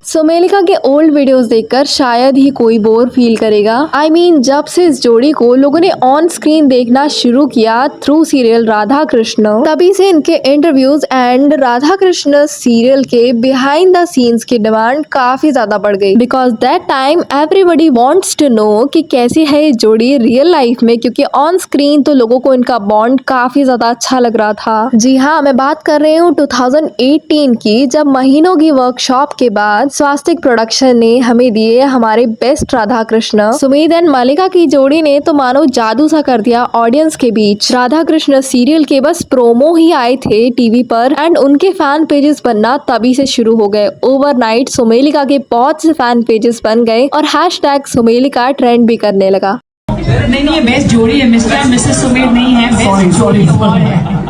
सुमेलिका के old videos देखकर शायद ही कोई बोर फील करेगा। I mean, जब से इस जोड़ी को लोगों ने ऑन स्क्रीन देखना शुरू किया थ्रू सीरियल राधा कृष्ण, तभी से इनके interviews and Radha Krishna serial के बिहाइंड द सीन्स की डिमांड काफी ज्यादा बढ़ गई। Because that time everybody wants to know कि कैसी है ये जोड़ी रियल लाइफ में, क्योंकि ऑन स्क्रीन तो लोगों को इनका बॉन्ड काफी ज्यादा अच्छा लग रहा था। जी हाँ, मैं बात कर रही हूँ 2018 की, जब महीनों की वर्कशॉप के बाद स्वास्तिक प्रोडक्शन ने हमें दिए हमारे बेस्ट राधा कृष्ण। सुमेध एंड मलिका की जोड़ी ने तो मानो जादू सा कर दिया ऑडियंस के बीच। राधा कृष्ण सीरियल के बस प्रोमो ही आए थे टीवी पर एंड उनके फैन पेजेस बनना तभी से शुरू हो गए। ओवरनाइट सुमेलिका के बहुत से फैन पेजेस बन गए और हैशटैग सुमेलिका ट्रेंड भी करने लगा। नहीं, ये बेस्ट जोड़ी है, मिस्टर एंड मिसेस सुमेध नहीं है, बेस्ट जोड़ी है।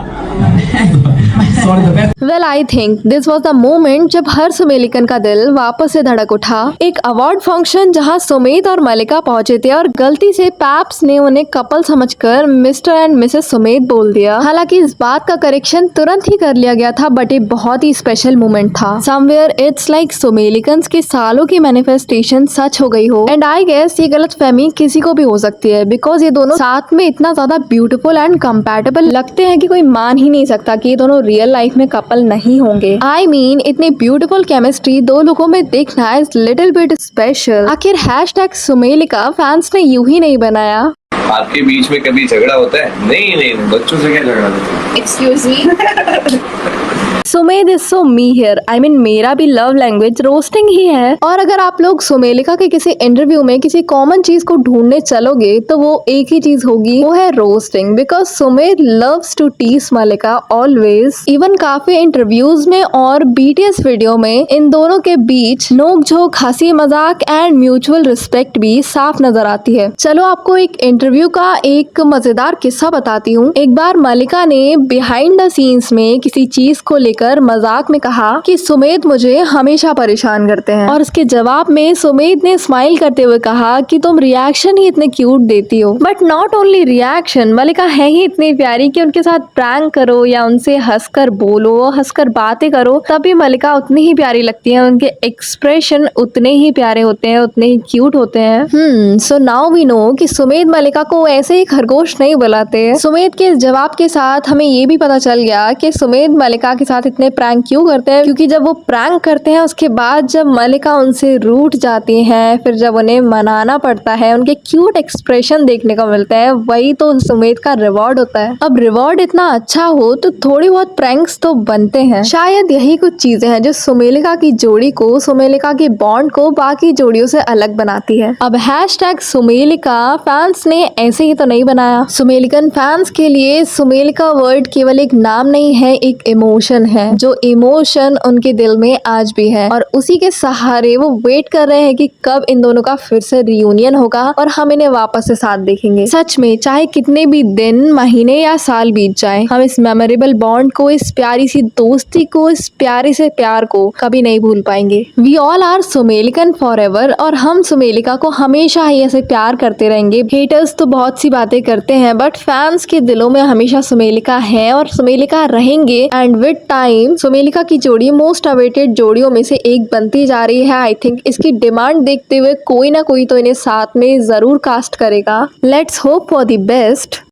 Well, I think this was the moment जब हर सुमेलिकन का दिल वापस से धड़क उठा। एक अवार्ड फंक्शन जहां सुमेध और मलिका पहुंचे थे और गलती से पैप्स ने उन्हें कपल समझकर मिस्टर एंड मिसेस सुमेध बोल दिया। हालांकि इस बात का करेक्शन तुरंत ही कर लिया गया था, बट ये बहुत ही स्पेशल मोमेंट था। समवेयर इट्स लाइक सुमेलिकन्स के सालों की मैनिफेस्टेशन सच हो गई हो। एंड आई गेस ये गलत फहमी किसी को भी हो सकती है, बिकॉज ये दोनों साथ में इतना ज्यादा ब्यूटीफुल एंड कंपैटिबल लगते हैं कि कोई मान ही नहीं सकता कि ये दोनों रियल लाइफ में कपल नहीं होंगे। I mean, इतनी ब्यूटीफुल केमिस्ट्री दो लोगों में देखना इज लिटिल बिट स्पेशल। आखिर हैशटैग सुमेलिका फैंस ने यूं ही नहीं बनाया। आपके बीच में कभी झगड़ा होता है? नहीं, बच्चों से क्या झगड़ा होता है? Excuse me. Sumedh is so me here. I mean, मेरा भी लव लैंग्वेज रोस्टिंग ही है। और अगर आप लोग सुमेलिका के किसी इंटरव्यू में किसी कॉमन चीज को ढूंढने चलोगे तो वो एक ही चीज होगी, वो है roasting. Because Sumedh loves to tease Mallika always. Even काफी इंटरव्यूज में और बीटीएस वीडियो में इन दोनों के बीच नोक झोंक, हंसी मजाक एंड म्यूचुअल रिस्पेक्ट भी साफ नजर आती है। चलो आपको एक इंटरव्यू का एक मजेदार किस्सा बताती हूँ। एक बार मलिका ने बिहाइंड द सीन्स में किसी चीज को लेकर मजाक में कहा कि सुमेध मुझे हमेशा परेशान करते हैं, और उसके जवाब में सुमेध ने स्माइल करते हुए कहा कि तुम रिएक्शन ही इतने क्यूट देती हो। बट नॉट ओनली रिएक्शन, मलिका है ही इतनी प्यारी कि उनके साथ प्रैंक करो या उनसे हंसकर बोलो, हंसकर बातें करो, तभी मलिका उतनी ही प्यारी लगती है। उनके एक्सप्रेशन उतने ही प्यारे होते हैं, उतने ही क्यूट होते हैं। सो नाउ वी नो कि सुमेध मलिका को ऐसे ही खरगोश नहीं बुलाते। सुमेध के जवाब के साथ हमें ये भी पता चल गया कि सुमेध मलिका के साथ इतने प्रैंक क्यों करते हैं, क्योंकि जब वो प्रैंक करते हैं उसके बाद जब मलिका उनसे रूठ जाती हैं, फिर जब उन्हें मनाना पड़ता है, उनके क्यूट एक्सप्रेशन देखने को मिलते हैं, वही तो सुमेध का रिवॉर्ड होता है। अब रिवॉर्ड इतना अच्छा हो तो थोड़ी बहुत प्रैंक्स तो बनते हैं। शायद यही कुछ चीजें हैं जो सुमेलिका की जोड़ी को, सुमेलिका के बॉन्ड को बाकी जोड़ियों से अलग बनाती है। अब हैशटैग सुमेलिका फैंस ने ऐसे ही तो नहीं बनाया। सुमेलिकन फैंस के लिए सुमेलिका वर्ड केवल एक नाम नहीं है, एक इमोशन है, जो इमोशन उनके दिल में आज भी है, और उसी के सहारे वो वेट कर रहे हैं कि कब इन दोनों का फिर से रियूनियन होगा और हम इन्हें वापस से साथ देखेंगे। सच में चाहे कितने भी दिन, महीने या साल बीत जाए, हम इस मेमोरेबल बॉन्ड को, इस प्यारी सी दोस्ती को, इस प्यारे से प्यार को कभी नहीं भूल पाएंगे। वी ऑल आर सुमेलिकन फॉर एवर, और हम सुमेलिका को हमेशा ही ऐसे प्यार करते रहेंगे। हेटर्स तो बहुत सी बातें करते हैं, बट फैंस के दिलों में हमेशा सुमेलिका है और सुमेलिका रहेंगे। एंड विद टाइम सुमेलिका की जोड़ी मोस्ट अवेटेड जोड़ियों में से एक बनती जा रही है। आई थिंक इसकी डिमांड देखते हुए कोई ना कोई तो इन्हें साथ में जरूर कास्ट करेगा। Let's hope for the best.